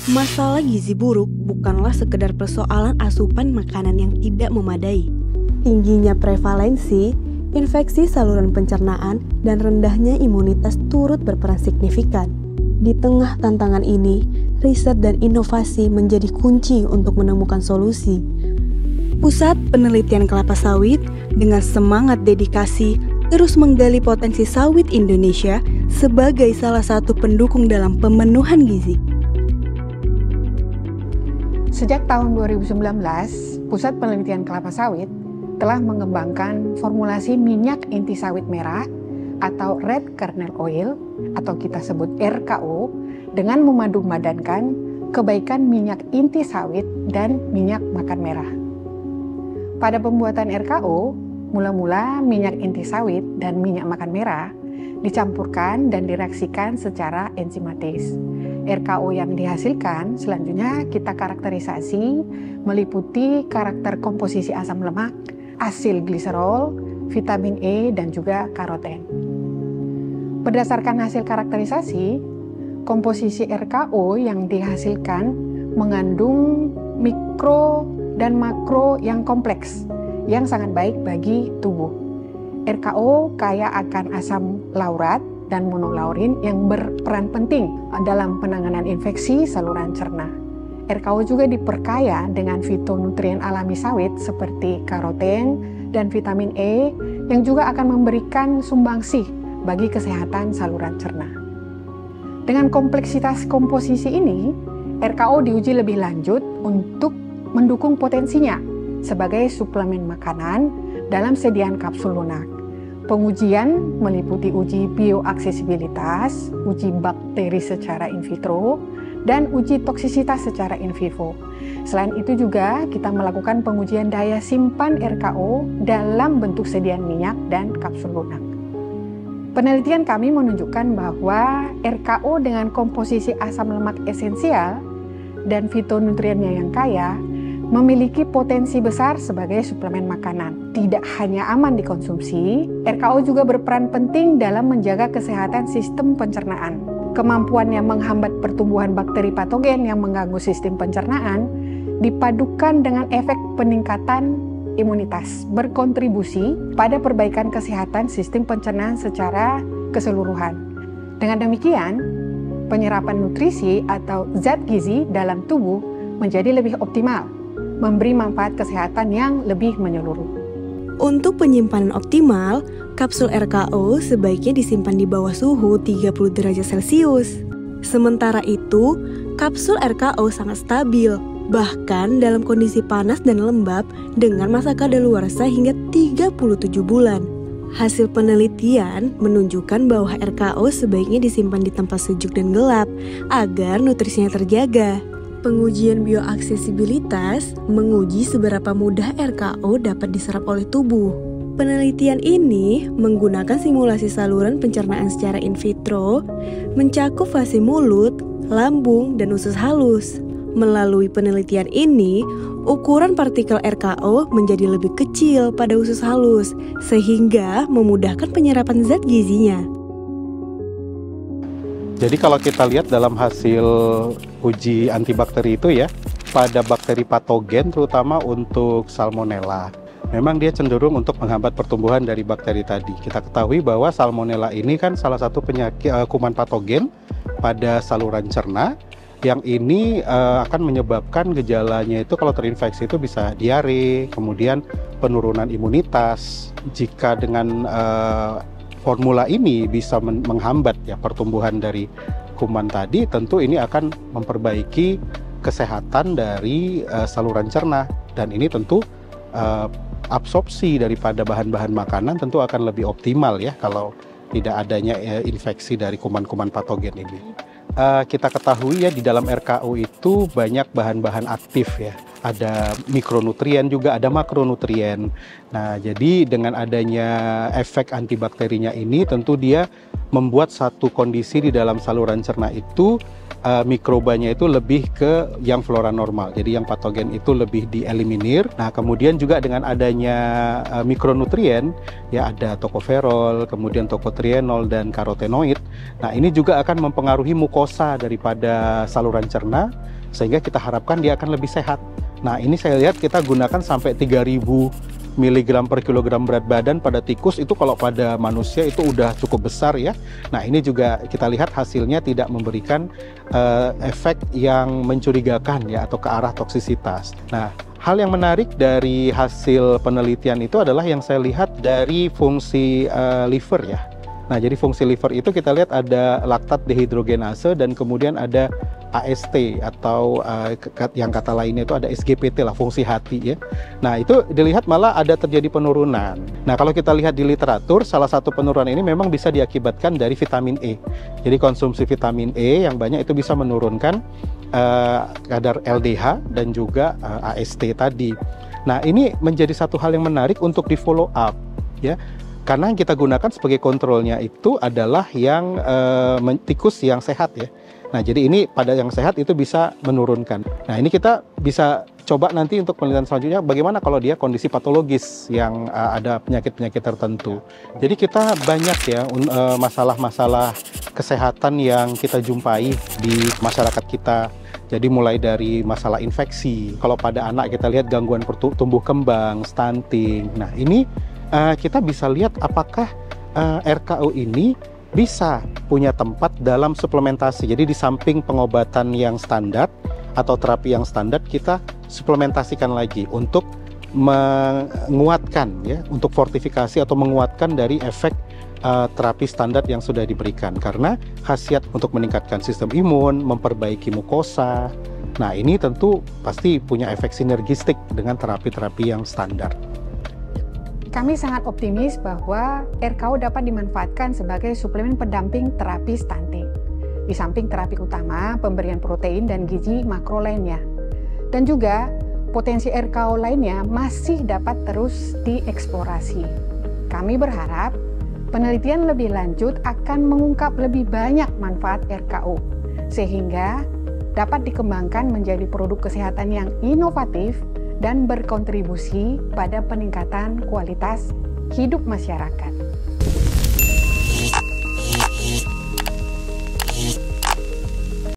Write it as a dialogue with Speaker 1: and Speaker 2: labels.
Speaker 1: Masalah gizi buruk bukanlah sekedar persoalan asupan makanan yang tidak memadai. Tingginya prevalensi, infeksi saluran pencernaan, dan rendahnya imunitas turut berperan signifikan. Di tengah tantangan ini, riset dan inovasi menjadi kunci untuk menemukan solusi. Pusat Penelitian Kelapa Sawit dengan semangat dedikasi terus menggali potensi sawit Indonesia sebagai salah satu pendukung dalam pemenuhan gizi.
Speaker 2: Sejak tahun 2019, Pusat Penelitian Kelapa Sawit telah mengembangkan formulasi minyak inti sawit merah atau Red Kernel Oil atau kita sebut RKO dengan memadupadankan kebaikan minyak inti sawit dan minyak makan merah. Pada pembuatan RKO, mula-mula minyak inti sawit dan minyak makan merah dicampurkan dan direaksikan secara enzimatis. RKO yang dihasilkan selanjutnya kita karakterisasi meliputi karakter komposisi asam lemak, asil gliserol, vitamin E, dan juga karoten. Berdasarkan hasil karakterisasi, komposisi RKO yang dihasilkan mengandung mikro dan makro yang kompleks, yang sangat baik bagi tubuh. RKO kaya akan asam laurat dan monolaurin yang berperan penting dalam penanganan infeksi saluran cerna. RKO juga diperkaya dengan fitonutrien alami sawit seperti karoten dan vitamin E yang juga akan memberikan sumbangsih bagi kesehatan saluran cerna. Dengan kompleksitas komposisi ini, RKO diuji lebih lanjut untuk mendukung potensinya sebagai suplemen makanan dalam sediaan kapsul lunak. Pengujian meliputi uji bioaksesibilitas, uji bakteri secara in vitro, dan uji toksisitas secara in vivo. Selain itu juga kita melakukan pengujian daya simpan RKO dalam bentuk sediaan minyak dan kapsul lunak. Penelitian kami menunjukkan bahwa RKO dengan komposisi asam lemak esensial dan fitonutriennya yang kaya memiliki potensi besar sebagai suplemen makanan. Tidak hanya aman dikonsumsi, RKO juga berperan penting dalam menjaga kesehatan sistem pencernaan. Kemampuannya menghambat pertumbuhan bakteri patogen yang mengganggu sistem pencernaan dipadukan dengan efek peningkatan imunitas, berkontribusi pada perbaikan kesehatan sistem pencernaan secara keseluruhan. Dengan demikian, penyerapan nutrisi atau zat gizi dalam tubuh menjadi lebih optimal, memberi manfaat kesehatan yang lebih menyeluruh.
Speaker 1: Untuk penyimpanan optimal, kapsul RKO sebaiknya disimpan di bawah suhu 30 derajat Celcius. Sementara itu, kapsul RKO sangat stabil, bahkan dalam kondisi panas dan lembab dengan masa kadaluarsa hingga 37 bulan. Hasil penelitian menunjukkan bahwa RKO sebaiknya disimpan di tempat sejuk dan gelap agar nutrisinya terjaga. Pengujian bioaksesibilitas menguji seberapa mudah RKO dapat diserap oleh tubuh. Penelitian ini menggunakan simulasi saluran pencernaan secara in vitro, mencakup fase mulut, lambung, dan usus halus. Melalui penelitian ini, ukuran partikel RKO menjadi lebih kecil pada usus halus, sehingga memudahkan penyerapan zat gizinya.
Speaker 3: Jadi kalau kita lihat dalam hasil uji antibakteri itu ya, pada bakteri patogen terutama untuk Salmonella, memang dia cenderung untuk menghambat pertumbuhan dari bakteri tadi. Kita ketahui bahwa Salmonella ini kan salah satu penyakit kuman patogen pada saluran cerna, yang ini akan menyebabkan gejalanya itu kalau terinfeksi itu bisa diare, kemudian penurunan imunitas. Jika dengan formula ini bisa menghambat ya pertumbuhan dari kuman tadi, tentu ini akan memperbaiki kesehatan dari saluran cerna, dan ini tentu absorpsi daripada bahan-bahan makanan tentu akan lebih optimal ya kalau tidak adanya infeksi dari kuman-kuman patogen ini. Kita ketahui ya di dalam RKO itu banyak bahan-bahan aktif ya. Ada mikronutrien juga, ada makronutrien. Nah, jadi dengan adanya efek antibakterinya ini tentu dia membuat satu kondisi di dalam saluran cerna itu mikrobanya itu lebih ke yang flora normal. Jadi yang patogen itu lebih dieliminir. Nah, kemudian juga dengan adanya mikronutrien ya, ada tokoferol, kemudian tokotrienol dan karotenoid. Nah, ini juga akan mempengaruhi mukosa daripada saluran cerna sehingga kita harapkan dia akan lebih sehat. Nah, ini saya lihat kita gunakan sampai 3000 mg per kilogram berat badan pada tikus, itu kalau pada manusia itu udah cukup besar ya. Nah, ini juga kita lihat hasilnya tidak memberikan efek yang mencurigakan ya, atau ke arah toksisitas. Nah, hal yang menarik dari hasil penelitian itu adalah yang saya lihat dari fungsi liver ya. Nah, jadi fungsi liver itu kita lihat ada laktat dehidrogenase dan kemudian ada AST atau yang kata lainnya itu ada SGPT lah, fungsi hati ya. Nah, itu dilihat malah ada terjadi penurunan. Nah, kalau kita lihat di literatur, salah satu penurunan ini memang bisa diakibatkan dari vitamin E. Jadi konsumsi vitamin E yang banyak itu bisa menurunkan kadar LDH dan juga AST tadi. Nah, ini menjadi satu hal yang menarik untuk di follow up ya. Karena yang kita gunakan sebagai kontrolnya itu adalah yang tikus yang sehat ya. Nah, jadi ini pada yang sehat itu bisa menurunkan. Nah, ini kita bisa coba nanti untuk penelitian selanjutnya bagaimana kalau dia kondisi patologis yang ada penyakit-penyakit tertentu. Jadi kita banyak ya masalah-masalah kesehatan yang kita jumpai di masyarakat kita. Jadi mulai dari masalah infeksi, kalau pada anak kita lihat gangguan tumbuh kembang, stunting. Nah, ini kita bisa lihat apakah RKO ini bisa punya tempat dalam suplementasi. Jadi di samping pengobatan yang standar atau terapi yang standar, kita suplementasikan lagi untuk menguatkan ya, untuk fortifikasi atau menguatkan dari efek terapi standar yang sudah diberikan. Karena khasiat untuk meningkatkan sistem imun, memperbaiki mukosa. Nah, ini tentu pasti punya efek sinergistik dengan terapi-terapi yang standar.
Speaker 2: Kami sangat optimis bahwa RKO dapat dimanfaatkan sebagai suplemen pendamping terapi stunting, di samping terapi utama pemberian protein dan gizi makro lainnya. Dan juga potensi RKO lainnya masih dapat terus dieksplorasi. Kami berharap penelitian lebih lanjut akan mengungkap lebih banyak manfaat RKO, sehingga dapat dikembangkan menjadi produk kesehatan yang inovatif dan berkontribusi pada peningkatan kualitas hidup masyarakat.